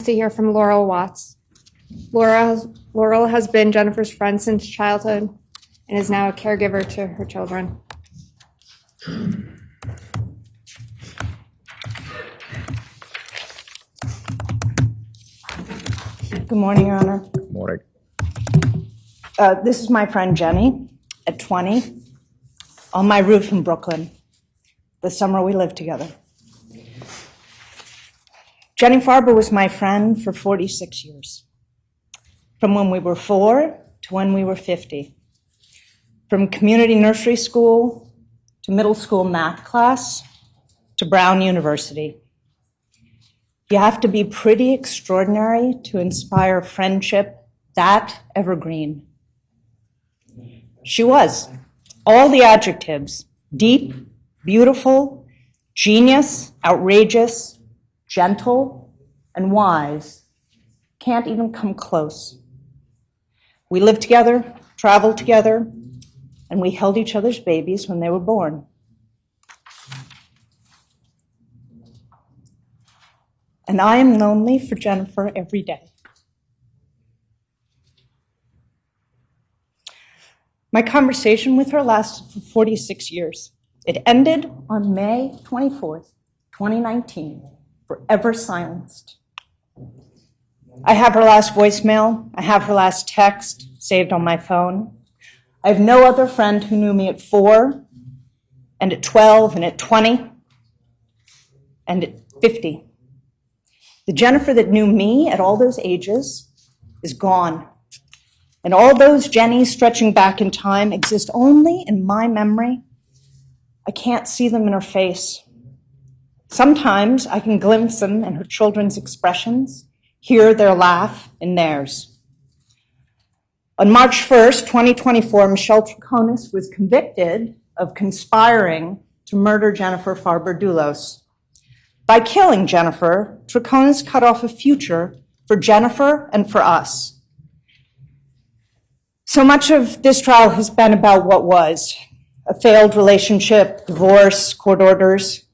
to hear from Laurel Watts. Laurel has been Jennifer's friend since childhood and is now a caregiver to her children. Good morning, Your Honor. Good morning. This is my friend Jenny at 20 on my roof in Brooklyn, the summer we lived together. Jenny Farber was my friend for 46 years, from when we were 4 to when we were 50, from community nursery school to middle school math class to Brown University. You have to be pretty extraordinary to inspire friendship that evergreen. She was. All the adjectives: deep, beautiful, genius, outrageous, gentle, and wise can't even come close. We lived together, traveled together, and we held each other's babies when they were born. And I am lonely for Jennifer every day. My conversation with her lasted for 46 years. It ended on May 24th, 2019, forever silenced. I have her last voicemail. I have her last text saved on my phone. I have no other friend who knew me at 4, and at 12, and at 20, and at 50. The Jennifer that knew me at all those ages is gone. And all those Jennys stretching back in time exist only in my memory. I can't see them in her face. Sometimes I can glimpse them in her children's expressions, hear their laugh in theirs. On March 1st, 2024, Michelle Troconis was convicted of conspiring to murder Jennifer Farber Dulos. By killing Jennifer, Troconis cut off a future for Jennifer and for us. So much of this trial has been about what was: a failed relationship, divorce, court orders.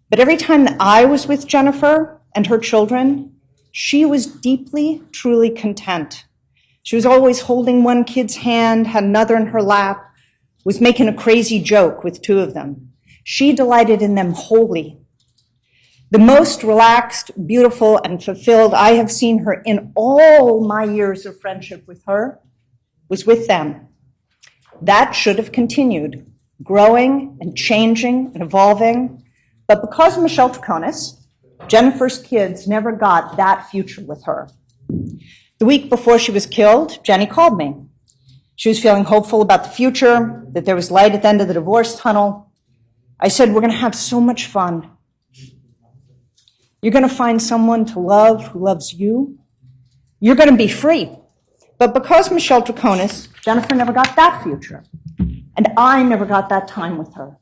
But every time that I was with Jennifer and her children, she was deeply, truly content. She was always holding one kid's hand, had another in her lap, was making a crazy joke with 2 of them. She delighted in them wholly. The most relaxed, beautiful, and fulfilled I have seen her in all my years of friendship with her was with them. That should have continued, growing and changing and evolving. But because of Michelle Troconis, Jennifer's kids never got that future with her. The week before she was killed, Jenny called me. She was feeling hopeful about the future, that there was light at the end of the divorce tunnel. I said, "We're going to have so much fun. You're going to find someone to love who loves you. You're going to be free." But because Michelle Troconis, Jennifer never got that future. And I never got that time with her.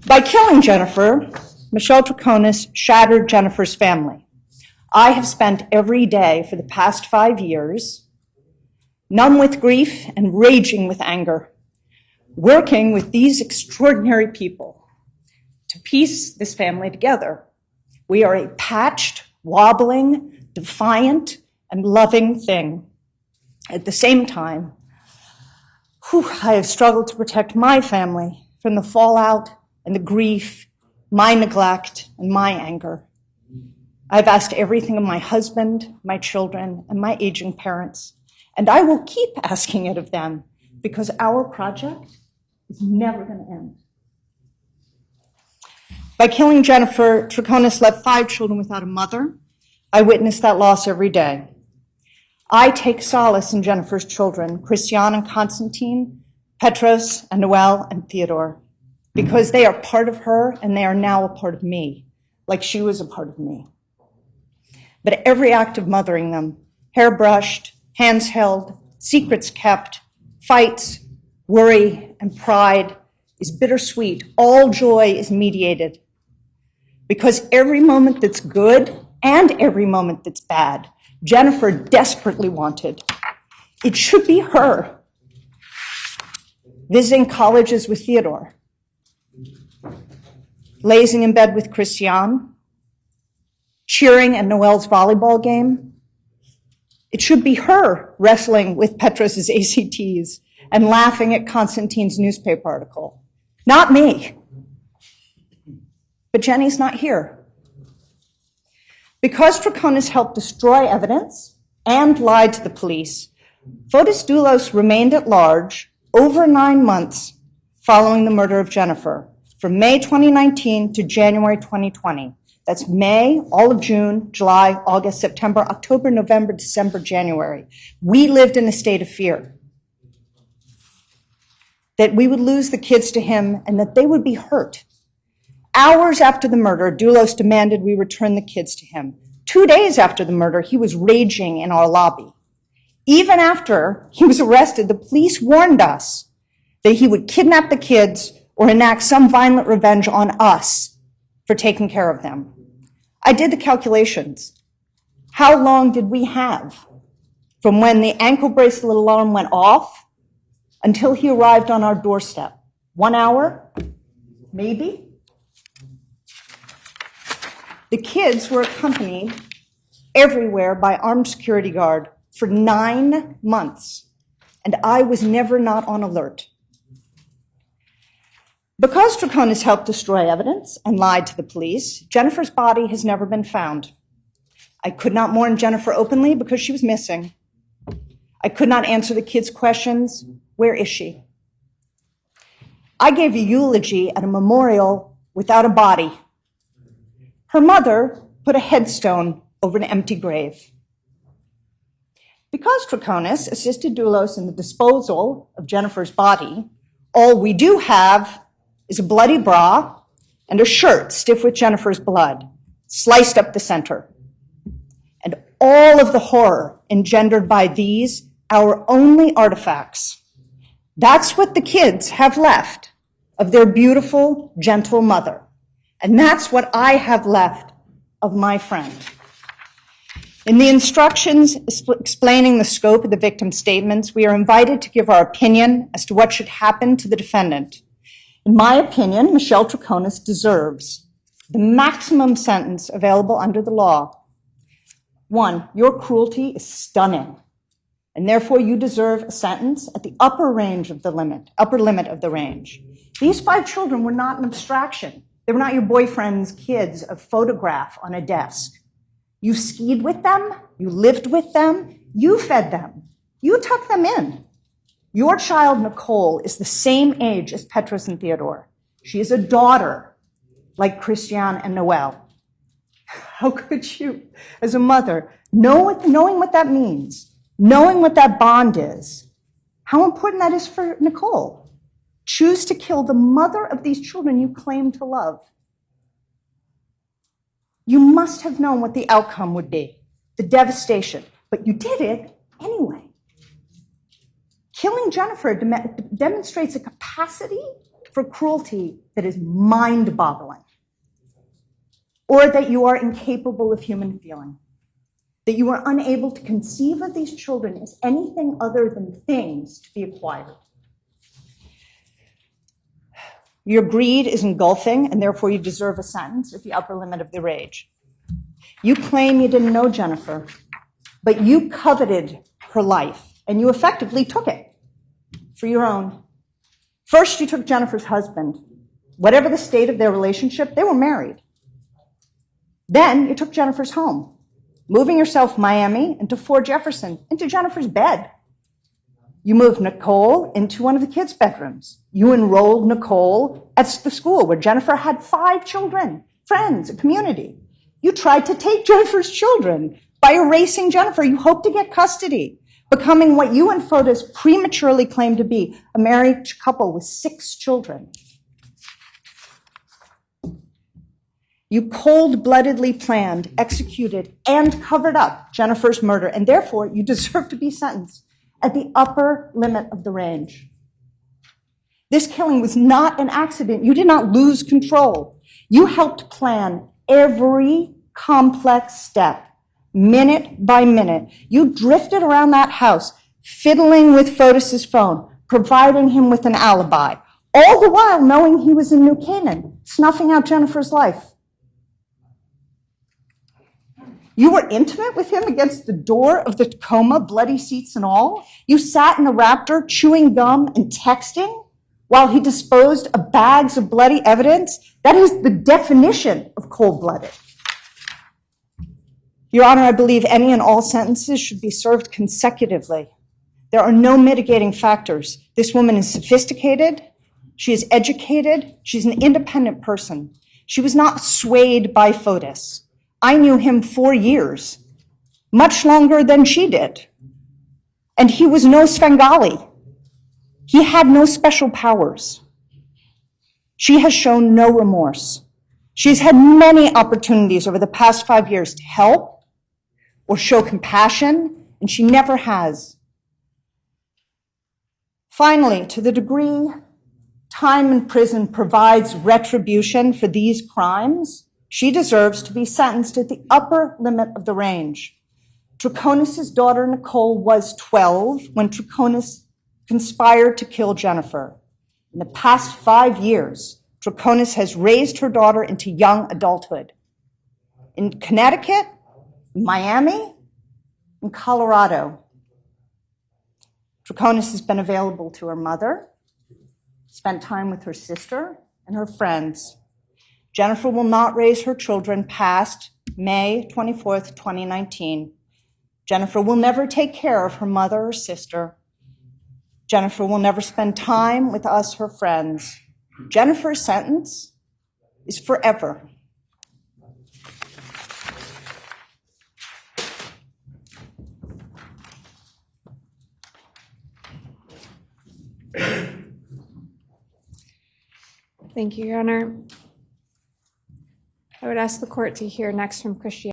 By killing Jennifer, Michelle Troconis shattered Jennifer's family. I have spent every day for the past 5 years, numb with grief and raging with anger, working with these extraordinary people to piece this family together. We are a patched, wobbling, defiant, and loving thing. At the same time, I have struggled to protect my family from the fallout and the grief, my neglect, and my anger. I've asked everything of my husband, my children, and my aging parents, and I will keep asking it of them because our project is never going to end. By killing Jennifer, Troconis left 5 children without a mother. I witness that loss every day. I take solace in Jennifer's children, Christian and Constantine, Petros and Noel and Theodore, because they are part of her and they are now a part of me, like she was a part of me. But every act of mothering them, hair brushed, hands held, secrets kept, fights, worry, and pride is bittersweet. All joy is mediated. Because every moment that's good and every moment that's bad, Jennifer desperately wanted. It should be her visiting colleges with Theodore, lazing in bed with Christian, cheering at Noelle's volleyball game. It should be her wrestling with Petros's ACTs and laughing at Constantine's newspaper article, not me. But Jenny's not here. Because Troconis helped destroy evidence and lied to the police, Fotis Dulos remained at large over 9 months following the murder of Jennifer, from May 2019 to January 2020. That's May, all of June, July, August, September, October, November, December, January. We lived in a state of fear that we would lose the kids to him and that they would be hurt. Hours after the murder, Dulos demanded we return the kids to him. 2 days after the murder, he was raging in our lobby. Even after he was arrested, the police warned us that he would kidnap the kids or enact some violent revenge on us for taking care of them. I did the calculations. How long did we have from when the ankle bracelet alarm went off until he arrived on our doorstep? 1 hour? Maybe? The kids were accompanied everywhere by armed security guard for 9 months, and I was never not on alert. Because Troconis helped destroy evidence and lied to the police, Jennifer's body has never been found. I could not mourn Jennifer openly because she was missing. I could not answer the kids' questions, where is she? I gave a eulogy at a memorial without a body. Her mother put a headstone over an empty grave. Because Troconis assisted Dulos in the disposal of Jennifer's body, all we do have is a bloody bra and a shirt stiff with Jennifer's blood, sliced up the center. And all of the horror engendered by these, our only artifacts. That's what the kids have left of their beautiful, gentle mother. And that's what I have left of my friend. In the instructions explaining the scope of the victim's statements, we are invited to give our opinion as to what should happen to the defendant. In my opinion, Michelle Troconis deserves the maximum sentence available under the law. 1, your cruelty is stunning, and therefore you deserve a sentence at the upper limit of the range. These 5 children were not an abstraction. They were not your boyfriend's kids, a photograph on a desk. You skied with them, you lived with them, you fed them, you tucked them in. Your child, Nicole, is the same age as Petros and Theodore. She is a daughter, like Christiane and Noelle. How could you, as a mother, knowing what that means, knowing what that bond is, how important that is for Nicole, choose to kill the mother of these children you claim to love? You must have known what the outcome would be, the devastation, but you did it anyway. Killing Jennifer demonstrates a capacity for cruelty that is mind-boggling, or that you are incapable of human feeling, that you are unable to conceive of these children as anything other than things to be acquired. Your greed is engulfing, and therefore you deserve a sentence at the upper limit of the range. You claim you didn't know Jennifer, but you coveted her life, and you effectively took it for your own. First, you took Jennifer's husband. Whatever the state of their relationship, they were married. Then you took Jennifer's home, moving yourself from Miami into Fort Jefferson, into Jennifer's bed. You moved Nicole into one of the kids' bedrooms. You enrolled Nicole at the school where Jennifer had 5 children, friends, a community. You tried to take Jennifer's children. By erasing Jennifer, you hoped to get custody, becoming what you and Fotis prematurely claimed to be, a married couple with 6 children. You cold-bloodedly planned, executed, and covered up Jennifer's murder, and therefore you deserve to be sentenced at the upper limit of the range. This killing was not an accident. You did not lose control. You helped plan every complex step, minute by minute. You drifted around that house, fiddling with Fotis's phone, providing him with an alibi, all the while knowing he was in New Canaan, snuffing out Jennifer's life. You were intimate with him against the door of the Tacoma, bloody seats and all. You sat in a Raptor chewing gum and texting while he disposed of bags of bloody evidence. That is the definition of cold-blooded. Your Honor, I believe any and all sentences should be served consecutively. There are no mitigating factors. This woman is sophisticated, she is educated, she's an independent person. She was not swayed by Fotis. I knew him 4 years, much longer than she did. And he was no Svengali. He had no special powers. She has shown no remorse. She's had many opportunities over the past 5 years to help or show compassion, and she never has. Finally, to the degree time in prison provides retribution for these crimes, she deserves to be sentenced at the upper limit of the range. Troconis' daughter, Nicole, was 12 when Troconis conspired to kill Jennifer. In the past 5 years, Troconis has raised her daughter into young adulthood. In Connecticut, Miami, and Colorado. Troconis has been available to her mother, spent time with her sister and her friends. Jennifer will not raise her children past May 24th, 2019. Jennifer will never take care of her mother or sister. Jennifer will never spend time with us, her friends. Jennifer's sentence is forever. Thank you, Your Honor. I would ask the court to hear next from Christian.